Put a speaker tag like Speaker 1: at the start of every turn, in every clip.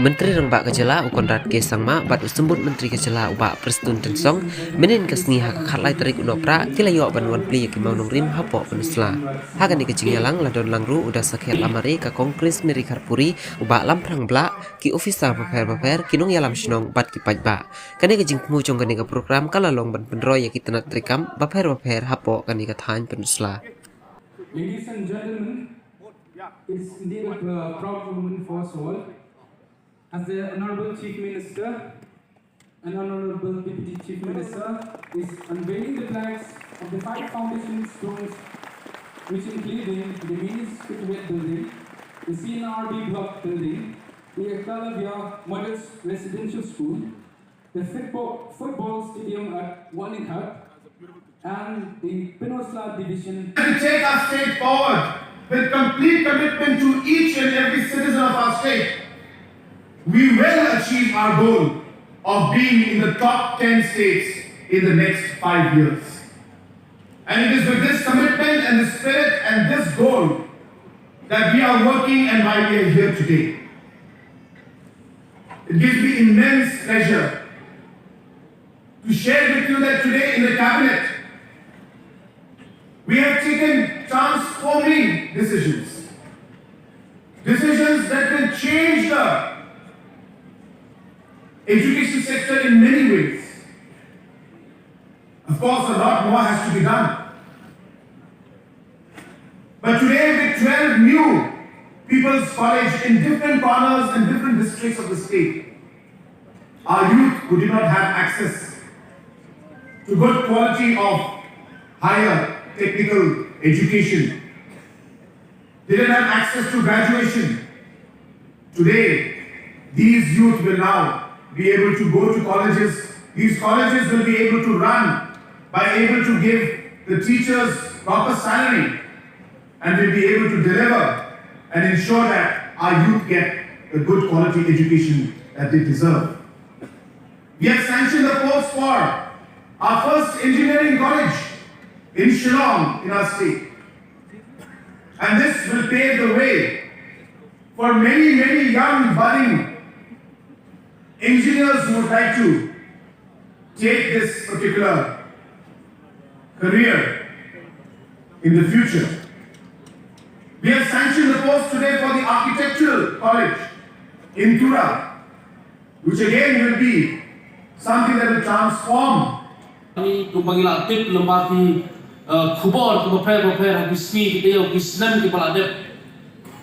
Speaker 1: Menteri Rengbak Kejala Conrad ke Sangma bat usembut Menteri Kejala ubak Prestone Tynsong menin kesni hak khatlai tarik unopra tilayo banwan Plie ke Nongrim hapo Pynursla. Hagan di kecing yalang ladon langru udah sakhet lamari ka kongres meri karpuri ubak lamprang blak ki ofisa paper kinung yalam sinong bat ki pajba. Kani kecing pemujung kani ka program kalalong ban pendro ya kita nak trikam paper hapo kani ka than Pynursla.
Speaker 2: Ladies and gentlemen, it's indeed a proud moment for us all. As the Honorable Chief Minister and Honorable Deputy Chief Minister is unveiling the flags of the 5 foundation stones, which including the main Secretariat building, the CNRB block building, the Ekalavya Modest Residential School, the football stadium at Wallinghat, and the Pynursla division.
Speaker 3: To take our state forward with complete commitment to each and every citizen of our state, we will achieve our goal of being in the top 10 states in the next 5 years. And it is with this commitment and the spirit and this goal that we are working and why we are here today. It gives me immense pleasure to share with you that today in the cabinet, we have taken transforming decisions. Decisions that will change the education sector in many ways. Of course, a lot more has to be done. But today, with 12 new people's college in different corners and different districts of the state, our youth who did not have access to good quality of higher technical education, didn't have access to graduation. Today, these youth will now be able to go to colleges. These colleges will be able to run by able to give the teachers proper salary and will be able to deliver and ensure that our youth get the good quality education that they deserve. We have sanctioned the post for our first engineering college in Shillong in our state. And this will pave the way for many young budding engineers who would like to take this particular career in the future. We have sanctioned the post today for the architectural college in Tura, which again will be something that will transform.
Speaker 4: Kumpangila tip lembati kubor kumpah habismi kita yo kisnan kita paladep.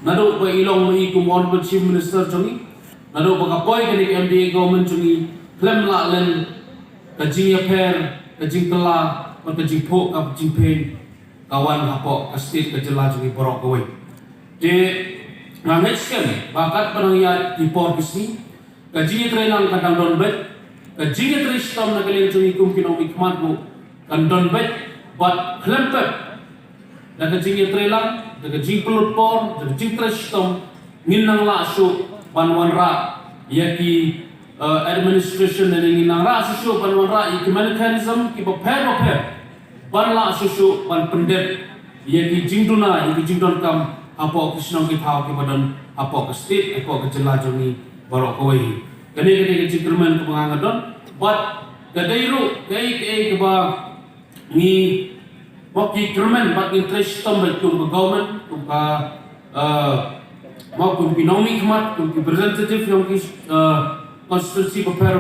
Speaker 4: Nado pa ilong mai kumon Chief Minister jongi. Nado pagkapoy kani MDA government jungi klem la len kajing aper kajing tela kajing po kajing pen kawan hapo state kejela jungi borok kowe de nganget skem bakat penangyat impor kisni kajing trelang kadang don bet kajing tristom na kalen jungi kum kinong ikmat mo kan don bet but klempet na kajing trelang na kajing pelut por na kajing tristom nginang la su panwan ra yaki administration dan ingin nang ra susu panwan ra yaki mechanism ki paper ban la susu pan pendet yaki jingduna yaki jingdon kam apo kisnong ki thau ki badan apo ke state apo ke jela jongi barok kawai kene ke jingkerman ke pangangadon but kadairu kai ke ba ni waki kerman bat interest tom betum government tum ka maupun pinomi khmat tum representative yang ki konstitusi paper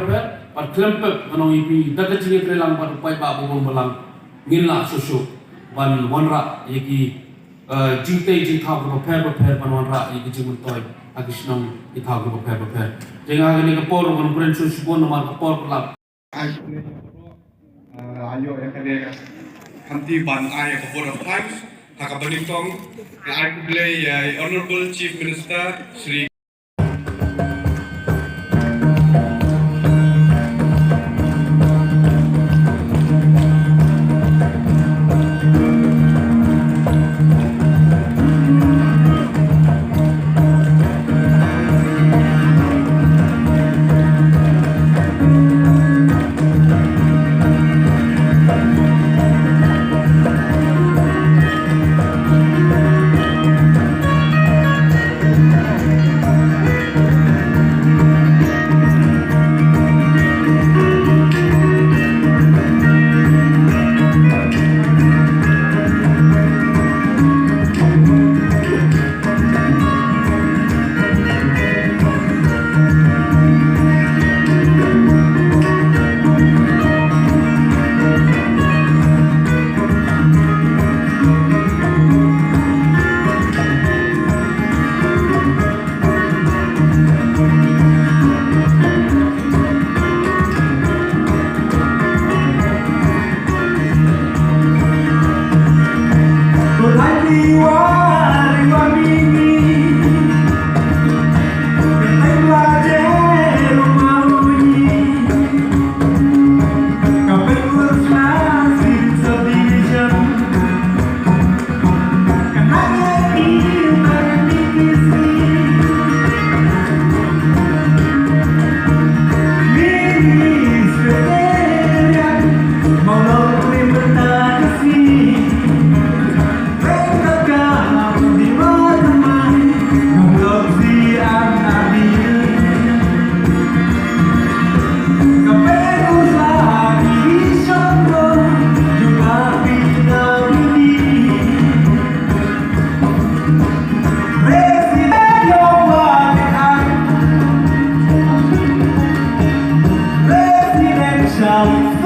Speaker 4: par klempep manoi pi dagaji trelang par upai ba bong balang ngila susu ban wanra yaki jingte jingtha paper ban wanra yaki jimuntoy agisnong itha paper jenga ni kapor ngon prensu subon nomor kapor pelap
Speaker 5: ayo ekade kanti ban ay kapor of times Hakabanintong, I play Honorable Chief Minister Sri
Speaker 3: Now